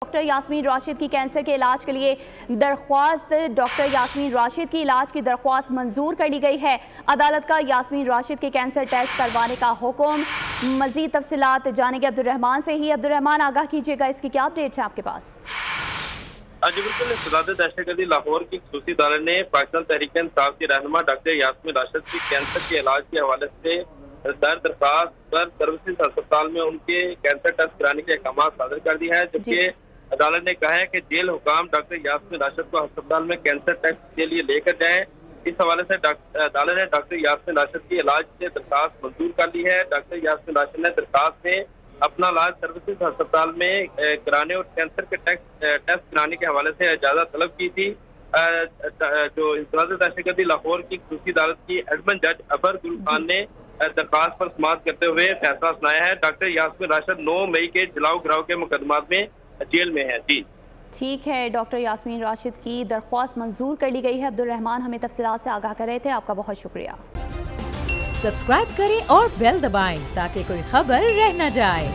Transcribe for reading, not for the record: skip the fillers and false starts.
Doctor Yasmin Rashid की cancer के इलाज के लिए दरख्वास्त डॉक्टर यास्मीन राशिद की इलाज की दरख्वास्त मंजूर कर ली गई है। अदालत का यास्मीन राशिद के कैंसर टेस्ट करवाने का हुक्म। मजीद तफसीलात जानेंगे अब्दुर्रहमान से ही। अब्दुर्रहमान, आगाह कीजिएगा, इसकी क्या अपडेट है आपके पास? जी बिल्कुल, सदारत दहशतगर्दी लाहौर की खसूसी अदालत ने पाकिस्तान तहरीक इंसाफ की रहनुमा डॉक्टर यास्मीन राशिद की कैंसर के इलाज के हवाले से दरख्वास्त पर सर्विसेज अस्पताल में उनके कैंसर टेस्ट कराने के अहकाम सादर कर दिया है। जबकि अदालत ने कहा है कि जेल हुकाम डॉक्टर यास्मीन राशिद को अस्पताल में कैंसर टेस्ट के लिए लेकर जाएं। इस हवाले से अदालत ने डॉक्टर यास्मीन राशिद की इलाज से दरखास्त मंजूर कर ली है। डॉक्टर यास्मीन राशिद ने दरखास्त में अपना इलाज सर्विसेज अस्पताल में कराने और कैंसर के टेस्ट कराने के हवाले से इजाजत तलब की थी। जो सदारत दहशतगर्दी लाहौर की खसूसी अदालत की एडमिन जज अबर गुल खान ने दरखास्त पर समाअत करते हुए फैसला सुनाया है। डॉक्टर यास्मीन राशिद 9 मई के जलाओ गिराव के मुकदमात में जेल में है। जी ठीक है, डॉक्टर यास्मीन राशिद की दरख्वास्त मंजूर कर ली गई है। अब्दुर्रहमान हमें तफसीलात से आगाह कर रहे थे, आपका बहुत शुक्रिया। सब्सक्राइब करें और बेल दबाएं ताकि कोई खबर रह न जाए।